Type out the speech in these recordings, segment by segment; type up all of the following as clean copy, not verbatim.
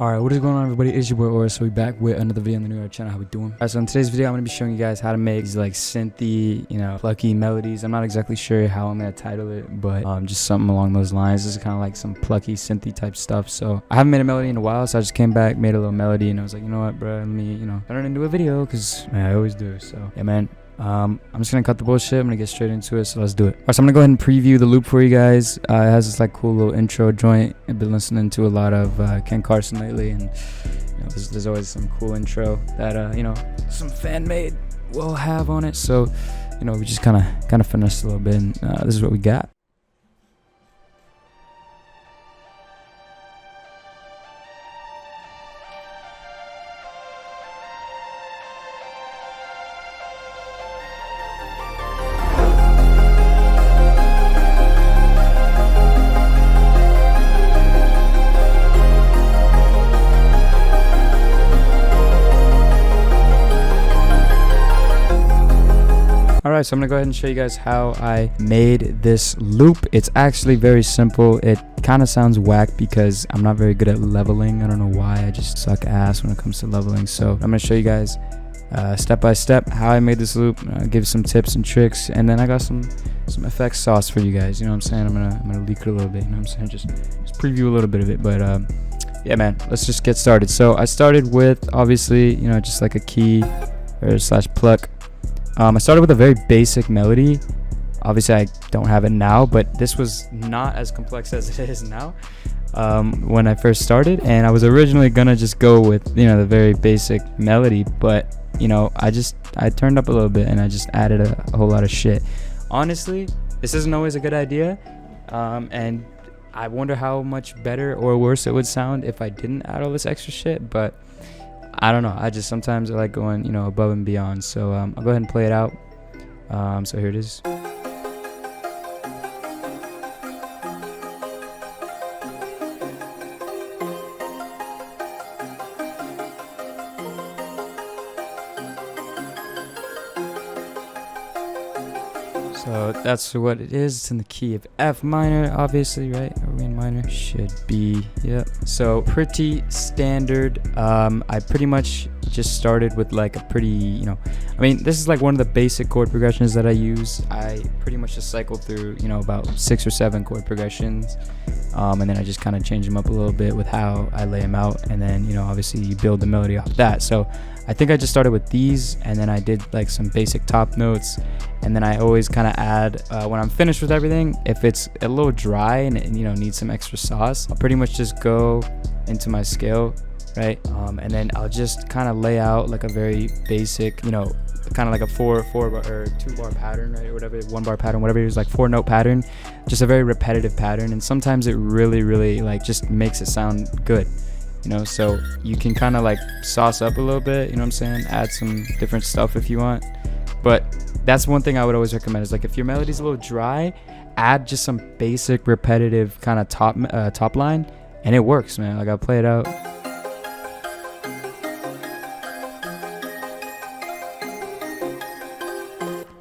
Alright, what is going on, everybody? It's your boy Ora, so we're back with another video on the new channel. How we doing? Alright, so in today's video I'm going to be showing you guys how to make these like synthy, plucky melodies. I'm not exactly sure how I'm going to title it, but just something along those lines. This is kind of like some plucky synthy type stuff. So I haven't made a melody in a while, so I just came back, made a little melody, and I was like, you know what, bro, let me turn it into a video, because I always do. So yeah, man. I'm just gonna cut the bullshit. I'm gonna get straight into it, so let's do it. Alright, so I'm gonna go ahead and preview the loop for you guys. It has this like cool little intro joint. I've been listening to a lot of Ken Carson lately, and there's always some cool intro that some fan made will have on it. So we just kind of finessed a little bit, and this is what we got. Alright, so I'm gonna go ahead and show you guys how I made this loop. It's actually very simple. It kind of sounds whack because I'm not very good at leveling. I don't know why, I just suck ass when it comes to leveling. So I'm gonna show you guys step by step how I made this loop. Give some tips and tricks, and then I got some effects sauce for you guys. You know what I'm saying? I'm gonna leak it a little bit. You know what I'm saying? Just preview a little bit of it. But yeah, man, let's just get started. So I started with obviously just like a key or slash pluck. I started with a very basic melody. Obviously I don't have it now, but this was not as complex as it is now when I first started, and I was originally gonna just go with the very basic melody, but I turned up a little bit and I just added a whole lot of shit. Honestly, this isn't always a good idea, and I wonder how much better or worse it would sound if I didn't add all this extra shit, but I don't know. Sometimes I like going, above and beyond. So I'll go ahead and play it out. So here it is. So that's what it is. It's in the key of F minor, obviously, right? Are we in minor? Should be, yep. So pretty standard. I pretty much just started with like a pretty, this is like one of the basic chord progressions that I use. I pretty much just cycle through, about 6 or 7 chord progressions. And then I just kind of change them up a little bit with how I lay them out. And then, obviously you build the melody off that. So I think I just started with these, and then I did like some basic top notes. And then I always kind of add, when I'm finished with everything, if it's a little dry and it, needs some extra sauce, I'll pretty much just go into my scale, right? And then I'll just kind of lay out like a very basic, kind of like a 4 or 2 bar pattern, right? Or whatever, 1 bar pattern, whatever it is, like 4 note pattern, just a very repetitive pattern. And sometimes it really like just makes it sound good, so you can kind of like sauce up a little bit, you know what I'm saying? Add some different stuff if you want. But that's one thing I would always recommend is like if your melody's a little dry, add just some basic repetitive kind of top line, and it works, man. Like I'll play it out.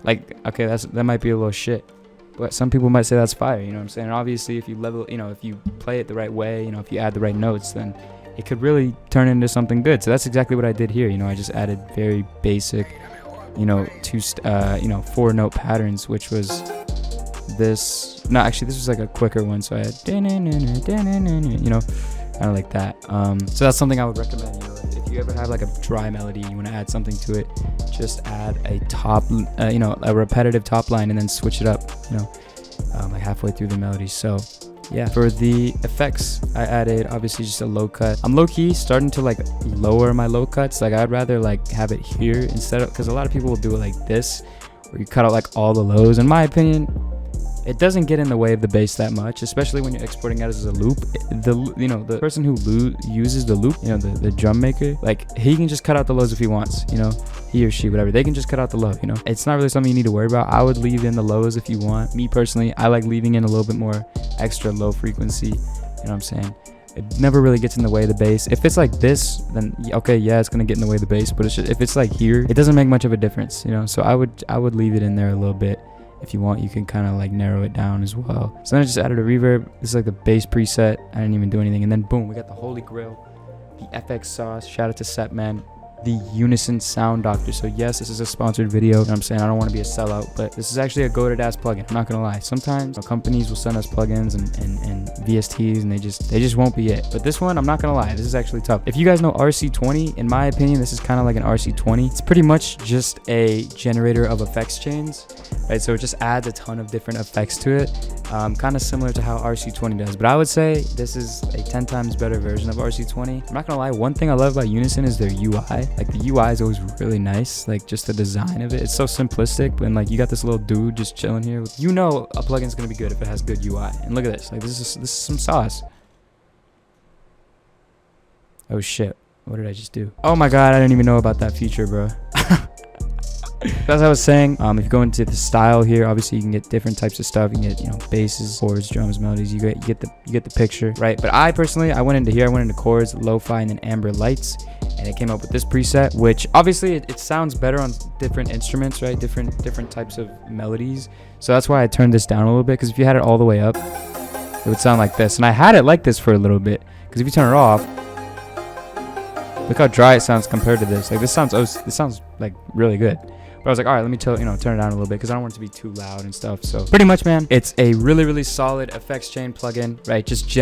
Like, okay, that might be a little shit, but some people might say that's fire, you know what I'm saying? And obviously if you level, if you play it the right way, if you add the right notes, then it could really turn into something good. So that's exactly what I did here. I just added very basic 4 note patterns, which was this. No, actually this was like a quicker one, so I had kind of like that. So that's something I would recommend. If you ever have like a dry melody and you want to add something to it, just add a top a repetitive top line and then switch it up like halfway through the melody. So yeah, for the effects I added obviously just a low cut. I'm low-key starting to like lower my low cuts. Like I'd rather like have it here instead of, because a lot of people will do it like this where you cut out like all the lows. In my opinion, it doesn't get in the way of the bass that much, especially when you're exporting out as a loop. The person who uses the loop, the drum maker, like he can just cut out the lows if he wants, he or she, whatever, they can just cut out the low. It's not really something you need to worry about. I would leave in the lows if you want. Me personally, I like leaving in a little bit more extra low frequency, you know what I'm saying? It never really gets in the way of the bass. If it's like this, then okay, yeah, it's gonna get in the way of the bass, but if it's like here, it doesn't make much of a difference, so I would leave it in there a little bit. If you want, you can kind of like narrow it down as well. So then I just added a reverb. This is like the bass preset. I didn't even do anything. And then boom, we got the holy grail the FX sauce. Shout out to Sep, man. The UNISON sound doctor. So yes, this is a sponsored video. You know what I'm saying? I don't want to be a sellout, but this is actually a goated ass plugin. I'm not gonna lie. Sometimes companies will send us plugins and VSTs and they just won't be it. But this one, I'm not gonna lie, this is actually tough. If you guys know RC20, in my opinion, this is kind of like an RC20. It's pretty much just a generator of effects chains, right? So it just adds a ton of different effects to it. Kind of similar to how RC20 does, but I would say this is a 10 times better version of RC20. I'm not gonna lie, one thing I love about UNISON is their UI. Like the UI is always really nice, like just the design of it. It's so simplistic, and like you got this little dude just chilling here. You know a plugin's gonna be good if it has good UI. And look at this, like this is some sauce. Oh shit, what did I just do? Oh my god, I didn't even know about that feature, bro. As I was saying, if you go into the style here, obviously you can get different types of stuff. You can get, you know, basses, chords, drums, melodies. You get the picture, right? But I personally, I went into here. I went into chords, lo-fi, and then amber lights, and it came up with this preset, which obviously it sounds better on different instruments, right? Different types of melodies. So that's why I turned this down a little bit, because if you had it all the way up, it would sound like this. And I had it like this for a little bit, because if you turn it off, look how dry it sounds compared to this. Like this sounds like really good. But I was like, all right, let me turn it down a little bit because I don't want it to be too loud and stuff. So pretty much, man, it's a really, really solid effects chain plugin, right? Just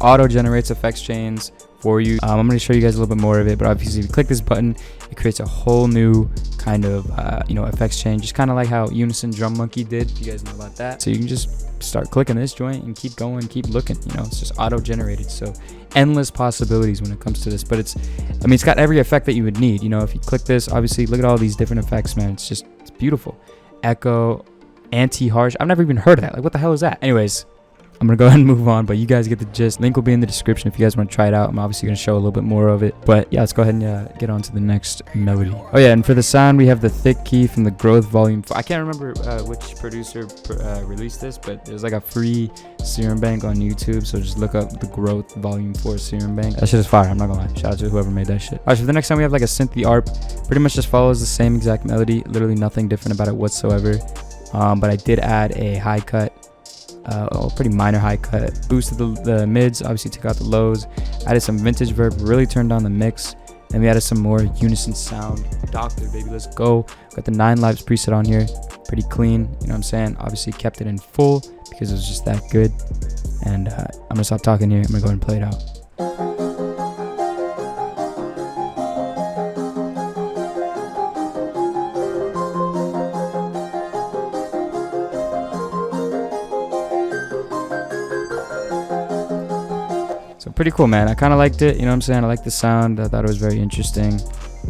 auto generates effects chains for you. I'm going to show you guys a little bit more of it, but obviously if you click this button, it creates a whole new kind of, effects chain, just kind of like how UNISON Drum Monkey did, if you guys know about that. So you can just start clicking this joint and keep going, keep looking, it's just auto generated. So endless possibilities when it comes to this, but it's got every effect that you would need. If you click this, obviously look at all these different effects, man. It's beautiful. Echo, anti-harsh. I've never even heard of that. Like, what the hell is that? Anyways, I'm gonna go ahead and move on, but you guys get the gist. Link will be in the description if you guys want to try it out. I'm obviously gonna show a little bit more of it, but yeah, let's go ahead and get on to the next melody. Oh yeah, and for the sound, we have the thick key from the Growth Volume 4. I can't remember which producer released this, but there's like a free Serum Bank on YouTube, so just look up the Growth Volume 4 Serum Bank. That shit is fire, I'm not gonna lie. Shout out to whoever made that shit. Alright, so for the next time, we have like a Synth and ARP. Pretty much just follows the same exact melody, literally nothing different about it whatsoever. But I did add a high cut, pretty minor high cut, boosted the mids, obviously took out the lows, added some vintage verb, really turned down the mix, and we added some more UNISON sound doctor, baby. Let's go. Got the 9 lives preset on here, pretty clean, you know what I'm saying? Obviously kept it in full because it was just that good. And I'm gonna stop talking here. I'm gonna go ahead and play it out. Pretty cool, man. I kind of liked it, you know what I'm saying? I like the sound. I thought it was very interesting.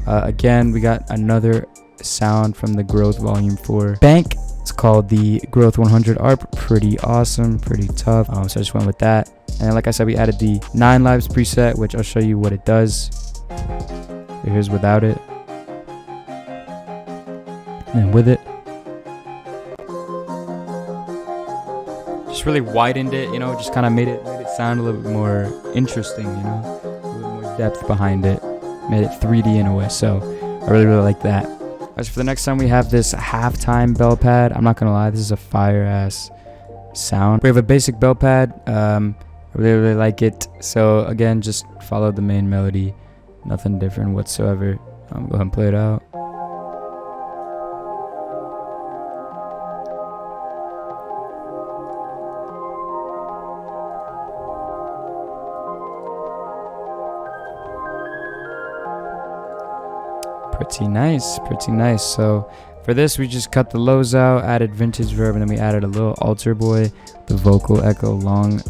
Again, we got another sound from the Growth Volume 4 bank. It's called the Growth 100 ARP. Pretty awesome, pretty tough. So I just went with that. And then, like I said, we added the 9 lives preset, which I'll show you what it does. So here's without it, and then with it. Just really widened it, just kind of made it sound a little bit more interesting, a little more depth behind it, made it 3D in a way. So I really like that. As for the next time, we have this halftime bell pad. I'm not gonna lie, this is a fire ass sound. We have a basic bell pad. I really like it. So again, just follow the main melody, nothing different whatsoever. Go ahead and play it out. Pretty nice. So for this, we just cut the lows out, added vintage verb, and then we added a little altar boy, the vocal echo long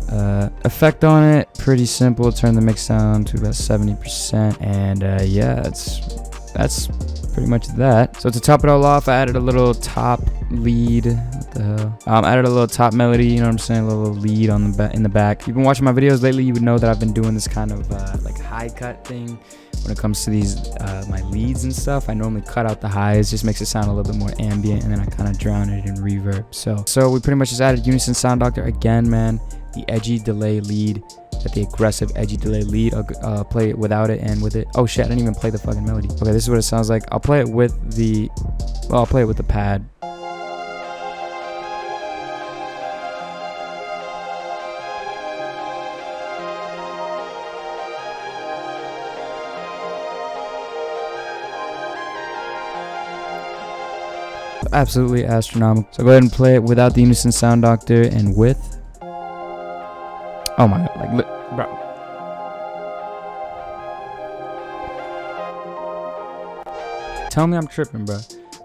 effect on it. Pretty simple. Turn the mix down to about 70%, and yeah, that's pretty much that. So to top it all off, I added a little top lead. What the hell? Added a little top melody, you know what I'm saying? A little lead on the in the back. If you've been watching my videos lately, you would know that I've been doing this kind of like high cut thing. When it comes to these my leads and stuff, I normally cut out the highs, just makes it sound a little bit more ambient, and then I kind of drown it in reverb. So we pretty much just added UNISON Sound Doctor again, man. The edgy delay lead, the aggressive edgy delay lead. I'll play it without it and with it. Oh shit, I didn't even play the fucking melody. Okay, this is what it sounds like. I'll play it with the pad. absolutely astronomical. So go ahead and play it without the Unison Sound Doctor and with. Oh my god, like, bro. Tell me I'm tripping, bro.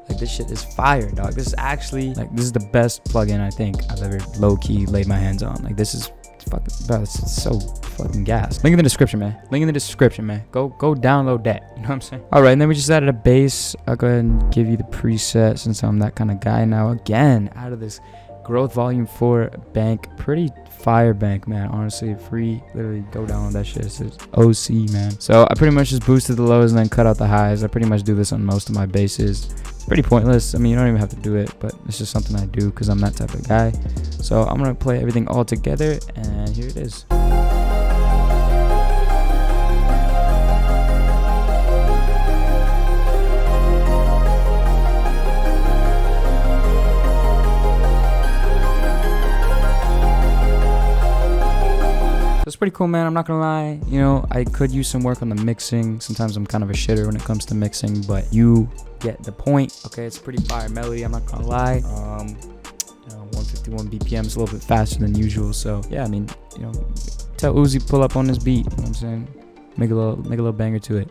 Like, this shit is fire, dog. This is actually, like, this is the best plugin I think I've ever low-key laid my hands on. Like, this is fucking, bro, this is so fucking gas. Link in the description, man. Link in the description, man. Go download that. You know what I'm saying? All right, and then we just added a bass. I'll go ahead and give you the preset since I'm that kind of guy now. Again, out of this Growth Volume 4 bank. Pretty fire bank, man. Honestly, free. Literally go download that shit. It's just OC, man. So I pretty much just boosted the lows and then cut out the highs. I pretty much do this on most of my basses. It's pretty pointless. I mean, you don't even have to do it, but it's just something I do because I'm that type of guy. So I'm gonna play everything all together, and here it is. It's pretty cool, man. I'm not gonna lie. You know, I could use some work on the mixing. Sometimes I'm kind of a shitter when it comes to mixing, but you get the point. Okay, it's a pretty fire melody. I'm not gonna lie. You know, 151 BPM is a little bit faster than usual. So yeah, I mean, you know, tell Uzi pull up on this beat. You know what I'm saying? Make a little banger to it.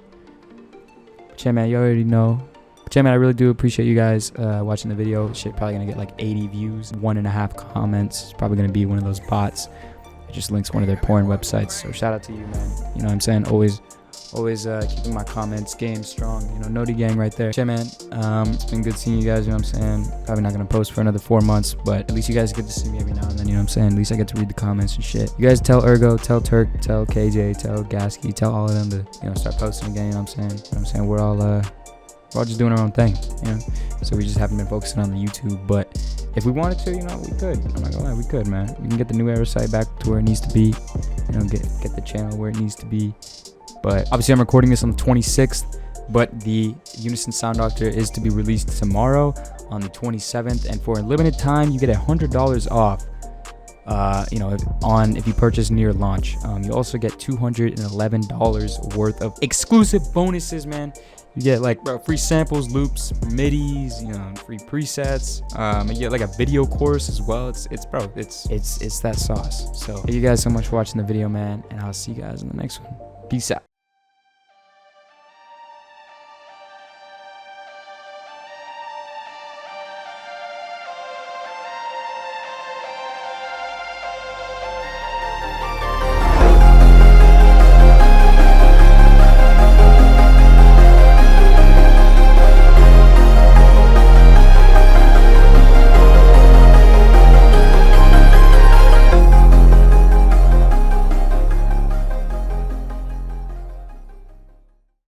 But yeah, man, you already know. But yeah, man, I really do appreciate you guys watching the video. Shit, probably gonna get like 80 views, 1.5 comments. It's probably gonna be one of those bots. It just links one of their porn websites. So shout out to you, man. You know what I'm saying? Always keeping my comments game strong. You know, Noti gang right there. Yeah, man. It's been good seeing you guys. You know what I'm saying? Probably not gonna post for another 4 months, but at least you guys get to see me every now and then. You know what I'm saying? At least I get to read the comments and shit. You guys tell Ergo, tell Turk, tell KJ, tell Gasky, tell all of them to, you know, start posting again. You know what I'm saying? You know what I'm saying? We're all just doing our own thing. You know? So we just haven't been focusing on the YouTube, but if we wanted to, you know, we could. I'm not gonna lie, we could, man. We can get the New Era site back to where it needs to be. You know, get the channel where it needs to be. But obviously, I'm recording this on the 26th. But the Unison Sound Doctor is to be released tomorrow on the 27th, and for a limited time, you get $100 off. You know, if you purchase near launch. You also get $211 worth of exclusive bonuses, man. You get like, bro, free samples, loops, midis, you know, free presets. You get like a video course as well. It's that sauce. So thank you guys so much for watching the video, man, and I'll see you guys in the next one. Peace out.